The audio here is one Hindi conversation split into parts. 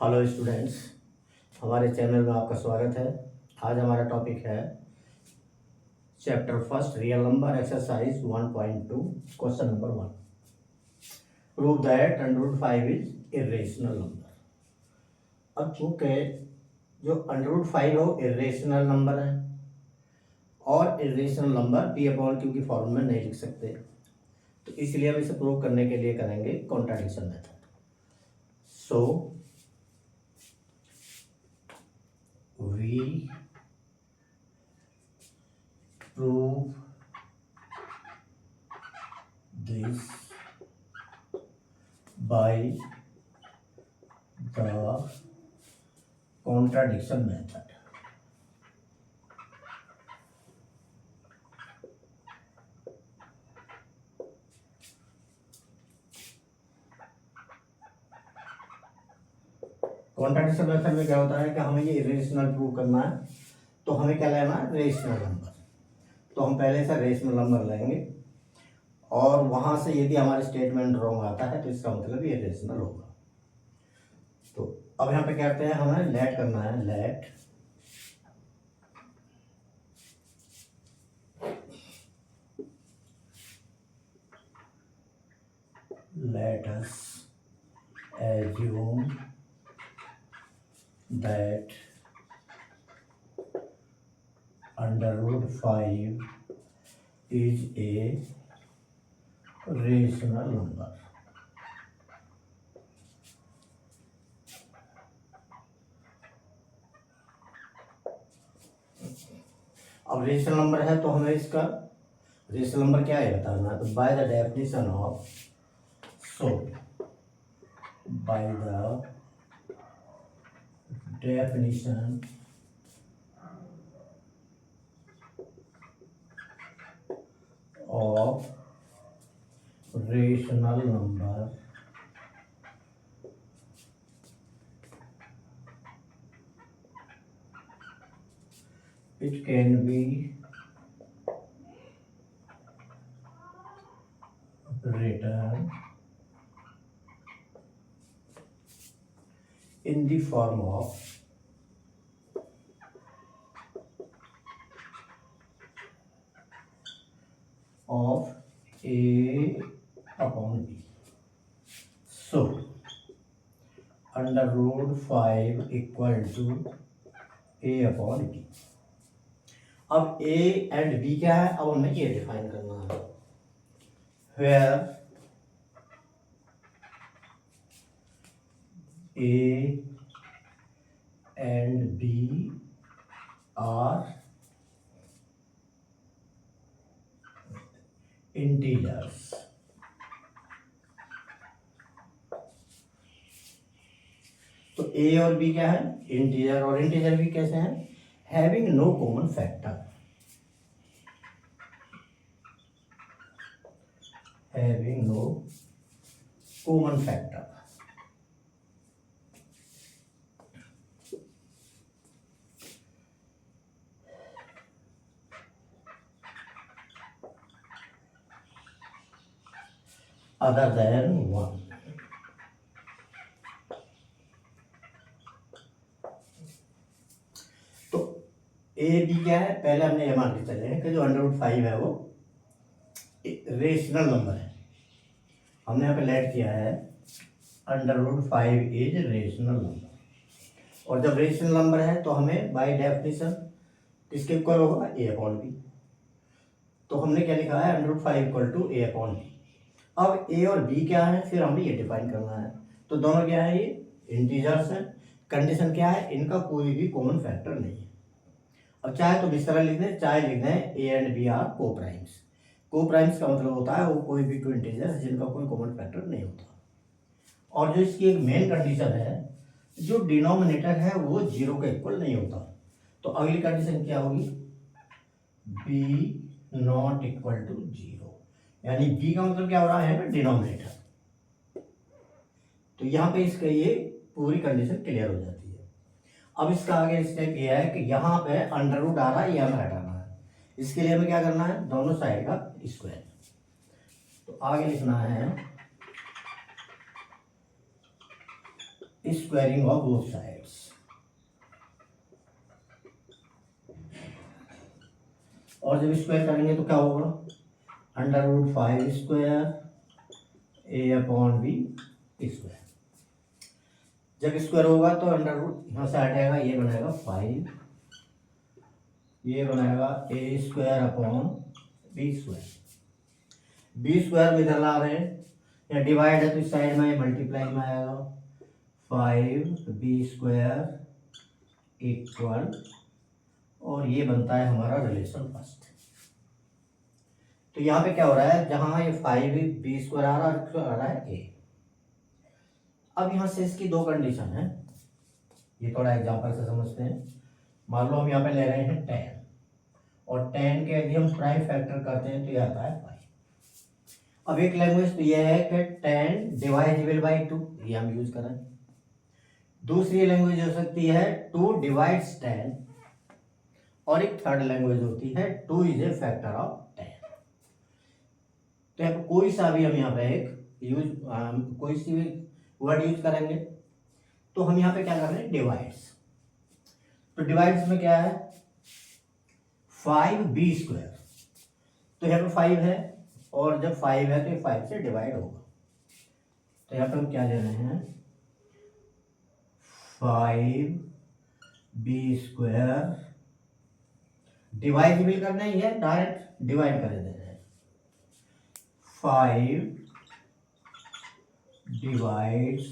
हेलो स्टूडेंट्स, हमारे चैनल में आपका स्वागत है। आज हमारा टॉपिक है chapter first real number exercise 1.2 question number 1। Prove that √5 is irrational number. अब चूंकि जो √5 है वो इरेशनल नंबर है और इरेशनल नंबर P/Q की फॉर्म में नहीं लिख सकते, तो इसलिए हम इसे प्रूव करने के लिए करेंगे contradiction method. So we prove this by the contradiction method. Contradiction method में क्या होता है कि हमें ये इरेशनल प्रूव करना है, तो हमें क्या लेना है, रेशनल नंबर। तो हम पहले से रेशनल नंबर लेंगे और वहां से यदि हमारा स्टेटमेंट रॉन्ग आता है तो इसका मतलब ये इरेशनल होगा। तो अब यहाँ पे कहते हैं हमें लेट करना है, let us assume that √5 is a rational number. अब रेशनल नंबर है तो हमें इसका रेशनल नंबर क्या है बताना है। तो by the definition of by the definition of rational number, it can be written in the form of A upon B. So √5 equal to A upon B. अब A एंड B क्या है, अब हमें ये डिफाइन करना है। Where A and B are integers, तो A और B क्या है, इंटीजर, और इंटीजर भी कैसे हैं, having no common factor, having no common factor. other than 1। तो ए बी क्या है, पहले हमने ये मान के चले हैं कि जो √5 है वो रेशनल नंबर है। हमने यहाँ पे लेट किया है √5 इज रेशनल नंबर, और जब रेशनल नंबर है तो हमें बाय डेफिनेशन किसके इक्वल होगा, A अपॉन B। तो हमने क्या लिखा है, √5 equal to A upon B। अब A और B क्या है, फिर हमें ये डिफाइन करना है। तो दोनों क्या है, ये इंटीजर्स हैं। कंडीशन क्या है, इनका कोई भी कॉमन फैक्टर नहीं है। अब चाहे तो इस तरह लिख दें, चाहे लिख दें A एंड B आर को प्राइम्स। को प्राइम्स का मतलब होता है वो कोई भी टू इंटीजर्स जिनका कोई कॉमन फैक्टर नहीं होता। और जो इसकी एक मेन कंडीशन है, जो डिनोमिनेटर है वो 0 के इक्वल नहीं होता। तो अगली कंडीशन क्या होगी, B नॉट इक्वल टू 0, यानी B का मतलब क्या हो रहा है, डिनोमिनेटर। तो यहाँ पे इसका ये पूरी कंडीशन क्लियर हो जाती है। अब इसका आगे स्टेप ये है कि यहाँ पे अंडर आ रहा है, ये हमें हटाना है। इसके लिए हमें क्या करना है, दोनों साइड का स्क्वायर। तो आगे लिखना है स्क्वायरिंग ऑफ बोथ साइड्स। और जब स्क्वायर करेंगे तो क्या होगा, अंडर रूट 5 स्क्वायर ए अपॉन बी स्क्वायर। जब स्क्वायर होगा तो अंडर रूट यहाँ से हटेगा, ये बनाएगा 5, ये बनाएगा a square upon b square. B square में इधर ला रहे हैं, या डिवाइड है तो इस साइड में मल्टीप्लाई में आएगा 5b स्क्वायर इक्वल, और ये बनता है हमारा रिलेशन फर्स्ट। तो यहाँ पे क्या हो रहा है, जहां ये 5b स्क्वायर आ रहा है a। अब यहाँ से इसकी दो कंडीशन है, ये थोड़ा एग्जांपल से समझते हैं। मान लो हम यहाँ पे ले रहे हैं 10, और 10 के यदि हम प्राइम फैक्टर करते हैं तो ये आता है 5। अब एक लैंग्वेज तो ये है कि 10 डिवाइडेबल बाई 2, ये हम यूज करें। दूसरी लैंग्वेज हो सकती है 2 डिवाइड्स 10, और एक थर्ड लैंग्वेज होती है 2 इज ए फैक्टर ऑफ 10। तो यहाँ पे कोई सा भी हम यहाँ पे एक यूज कोई सी भी वर्ड यूज करेंगे, तो हम यहाँ पे क्या कर रहे हैं, डिवाइड्स। तो डिवाइड्स में क्या है, 5b स्क्वायर, तो यहाँ पे 5 है, और जब 5 है तो ये 5 से डिवाइड होगा। तो यहाँ पे हम क्या ले रहे हैं, 5b स्क्वायर डिवाइड करना ही है, डायरेक्ट डिवाइड कर दे रहे हैं। 5 डिवाइड्स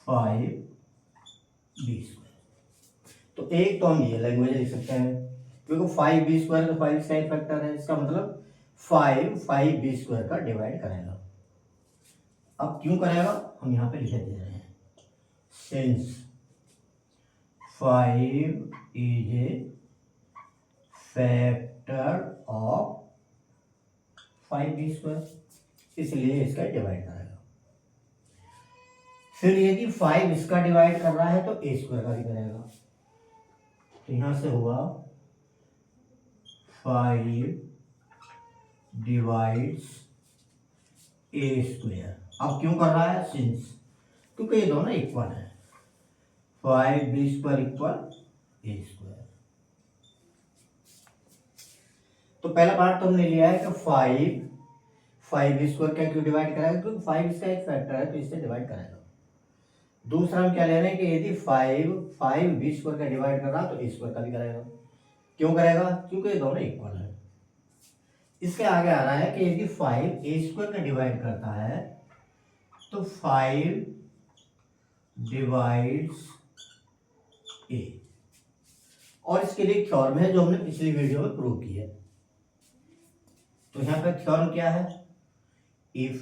5b स्क्वायर। तो एक तो हम ये लैंग्वेज लिख सकते हैं, क्योंकि 5b स्क्वायर तो 5 का फैक्टर है, इसका मतलब 5b स्क्वायर का डिवाइड करेगा। अब क्यों करेगा, हम यहाँ पे लिख दे रहे हैं, since 5 is a factor of 5b square, इसलिए इसका डिवाइड करेगा। फिर यदि 5 इसका डिवाइड कर रहा है तो a स्क्वायर का भी करेगा। तो यहां से हुआ 5 डिवाइड्स a स्क्वायर। अब क्यों कर रहा है, सिंस, क्योंकि ये दोनों इक्वल है, 5b square equal a square. तो पहला पार्ट तो हमने लिया है कि 5b स्क्वायर क्या क्यों डिवाइड कराएगा, क्योंकि 5 इसका एक फैक्टर है तो इससे डिवाइड कराएगा। दूसरा हम क्या ले रहे हैं कि यदि 5b स्क्वायर का डिवाइड कर रहा तो a स्क्वायर का भी करेगा। क्यों करेगा, क्योंकि ये दोनों इक्वल है। इसके आगे आ रहा है कि यदि 5 a स्क्वायर का डिवाइड करता है तो 5 डिवाइड्स a, और इसके लिए थ्योरम है जो हमने पिछली वीडियो में प्रूव की है। तो यहां पर थ्योरम क्या है, इफ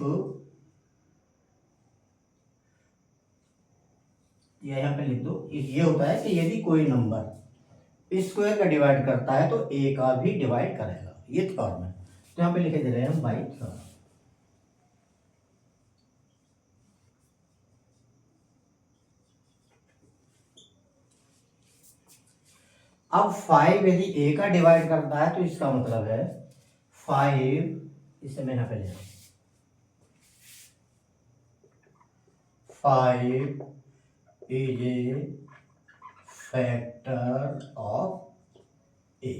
यहाँ पे लिख दो, ये होता है कि यदि कोई नंबर स्क्वायर का डिवाइड करता है तो a का भी डिवाइड करेगा, ये थ्योरम है। तो यहाँ पे लिखे दे रहे हैं हम बाई थ्योरम। अब 5 यदि a का डिवाइड करता है तो इसका मतलब है 5, इसे मैं यहाँ पे ले रहा हूं, 5 is a factor of a।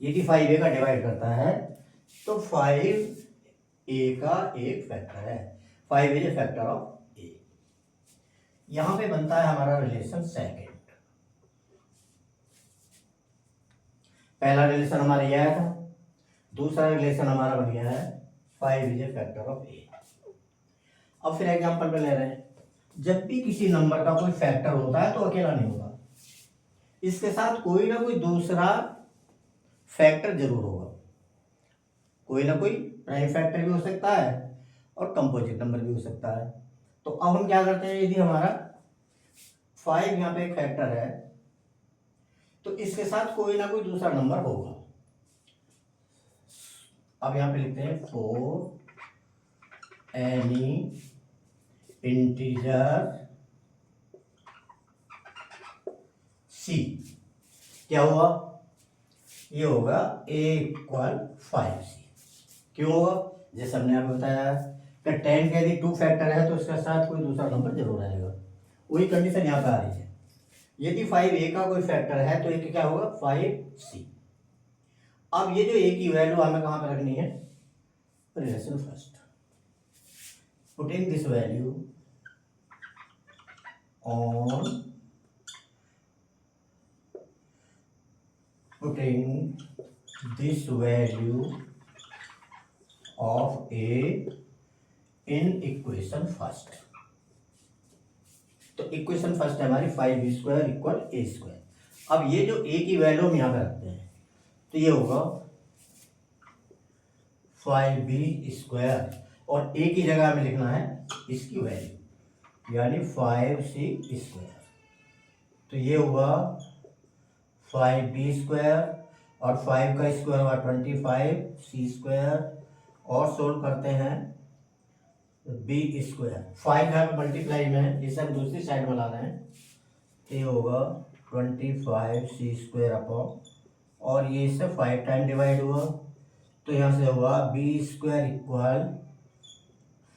यदि 5a का डिवाइड करता है तो 5a का एक फैक्टर है, 5 is a factor of a। यहां पे बनता है हमारा रिलेशन सेकेंड। पहला रिलेशन हमारा यह था, दूसरा रिलेशन हमारा बन गया है 5 is a factor of a। अब फिर एग्जांपल पे ले रहे हैं, जब भी किसी नंबर का कोई फैक्टर होता है तो अकेला नहीं होगा, इसके साथ कोई ना कोई दूसरा फैक्टर जरूर होगा। कोई ना कोई प्राइम फैक्टर भी हो सकता है और कंपोजिट नंबर भी हो सकता है। तो अब हम क्या करते हैं, यदि हमारा 5 यहाँ पे एक फैक्टर है तो इसके साथ कोई ना कोई दूसरा नंबर होगा। अब यहाँ पे लिखते हैं फॉर एनी इंटीजर c, क्या हुआ, ये होगा a इक्वल 5c। क्यों होगा, जैसे हमने आपको बताया कि 10 का यदि 2 फैक्टर है तो उसके साथ कोई दूसरा नंबर जरूर आएगा। वही कंडीशन यहाँ पे आ रही है। यदि 5a का कोई फैक्टर है तो एक क्या होगा 5c। अब ये जो a की वैल्यू हमें कहाँ पे रखनी है, relation first. Putting this value on putting this value of a in equation first। तो इक्वेशन फर्स्ट है हमारी 5b² इक्वल a²। अब ये जो a की वैल्यू हम यहाँ पे रखते हैं तो ये होगा 5b² और a की जगह हमें लिखना है इसकी वैल्यू यानी 5c²। तो ये हुआ 5b² और 5 का स्क्वायर हुआ 25c²। और सोल्व करते हैं b²। 5 यहाँ पे मल्टीप्लाई में है, इसे हम दूसरी साइड में ला रहे हैं। तो ये होगा 25c² अपॉन, और ये इससे 5 टाइम डिवाइड हुआ तो यहाँ से हुआ b² इक्वल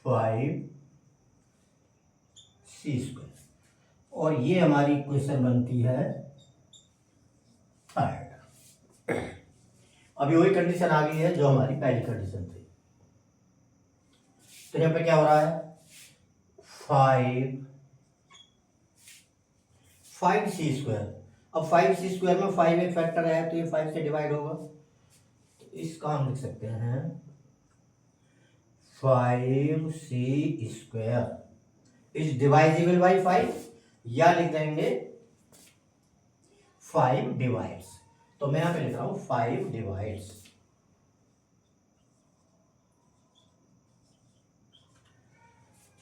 5c²। और ये हमारी इक्वेशन बनती है थर्ड। अभी वही कंडीशन आ गई है जो हमारी पहली कंडीशन थी। तो यहाँ पे क्या हो रहा है 5c²। अब 5c² में 5 एक फैक्टर है तो ये 5 से डिवाइड होगा, तो इसका हम लिख सकते हैं 5c² इज डिवाइजिबल बाई 5, या लिख देंगे 5 डिवाइड्स। तो मैं यहां पे लिख रहा हूं 5 डिवाइड्स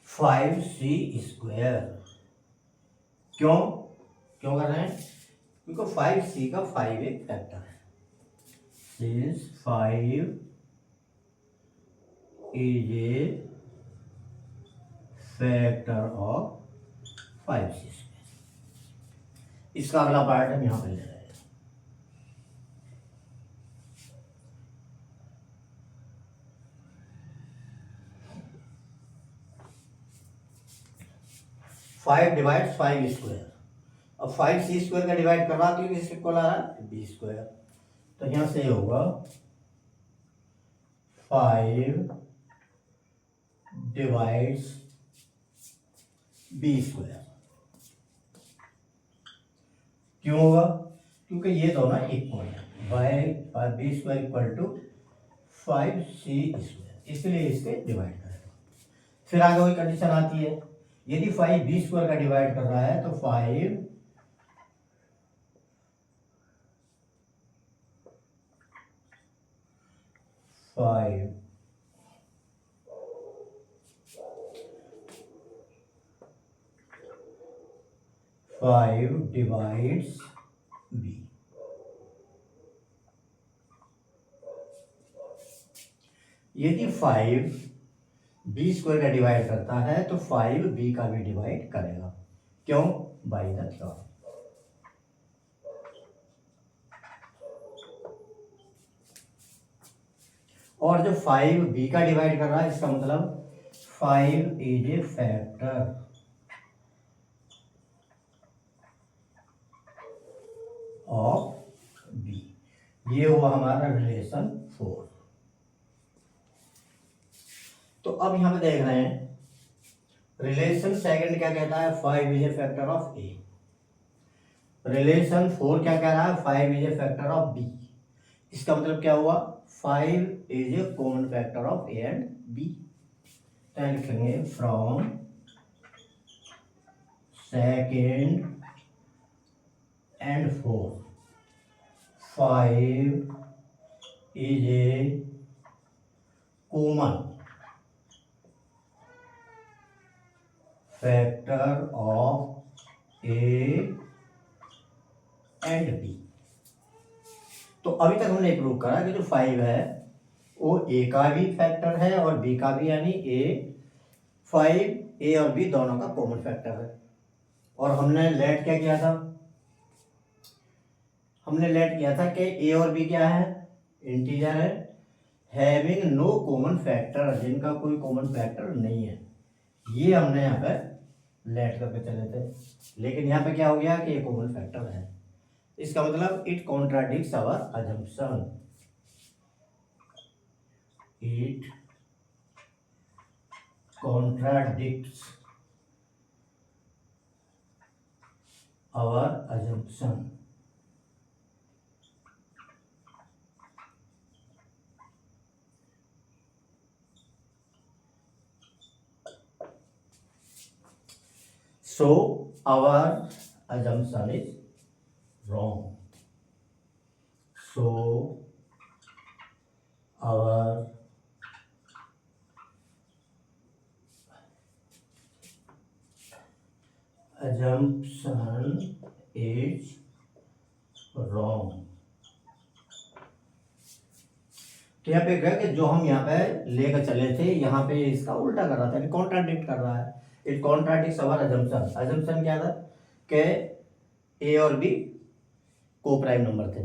5c²। क्यों क्यों कर रहे हैं, क्योंकि 5c का 5 एक फैक्टर है। Since 5 is a factor of 5c²। इसका अगला पार्ट हम यहां पर ले रहे हैं। Five divide 5²। अब 5c² का डिवाइड कर रहा तो किसके इक्वल आ रहा है b²। तो यहां से होगा 5 डिवाइड्स b²। क्यों होगा, क्योंकि ये दोनों इक्वल है। b² इक्वल टू 5c², इसलिए इसके डिवाइड करेगा। फिर आगे वही कंडीशन आती है, यदि 5 b² का डिवाइड कर रहा है तो 5 डिवाइड्स b। यदि 5 b² का डिवाइड करता है तो 5 b का भी डिवाइड करेगा। क्यों, बाई द थ्योरम। और जो 5 b का डिवाइड कर रहा है इसका मतलब 5 is a factor of b। ये हुआ हमारा रिलेशन 4। तो अब यहां पे देख रहे हैं रिलेशन सेकंड क्या कहता है 5 is a factor of a। Relation 4 क्या कह रहा है 5 is a factor of b। इसका मतलब क्या हुआ 5 is a common factor of a and b। तो लिखेंगे from second and 4 5 is a common factor of a and b। तो अभी तक हमने प्रूव करा कि जो 5 है वो a का भी फैक्टर है और b का भी, यानी a और b दोनों का कॉमन फैक्टर है। और हमने लेट क्या किया था, हमने लेट किया था कि a और b क्या है इंटीजर है, हैविंग नो कॉमन फैक्टर, जिनका कोई कॉमन फैक्टर नहीं है, ये हमने यहाँ पे लेट करके चले थे, लेकिन यहाँ पे क्या हो गया कि ये कॉमन फैक्टर है। इसका मतलब it contradicts our assumption, it contradicts our assumption. So our assumption is wrong. So our assumption is wrong. तो यहाँ पे क्या कि जो हम यहाँ पे लेकर चले थे, यहाँ पे इसका उल्टा कर रहा था, कॉन्ट्राडिक्ट कर रहा है। It contradicts our assumption. Assumption क्या था कि ए और बी को प्राइम नंबर थे,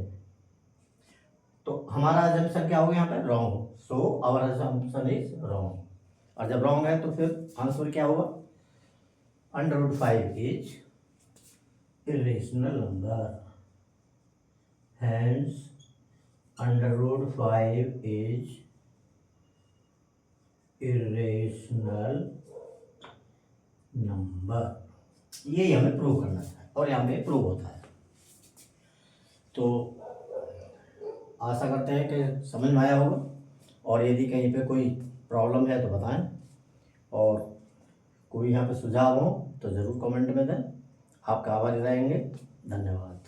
तो हमारा अजम्पशन क्या हो गया यहाँ पे, wrong. So our assumption is wrong. और जब रॉन्ग है तो फिर आंसर क्या होगा, √5 is irrational number, hence √5 is irrational number. ये हमें प्रूव करना था और यहाँ पे प्रूव होता है। तो आशा करते हैं कि समझ में आया होगा, और यदि कहीं पे कोई प्रॉब्लम है तो बताएं, और कोई यहाँ पे सुझाव हो तो ज़रूर कमेंट में दें। आपका आभारी रहेंगे। धन्यवाद।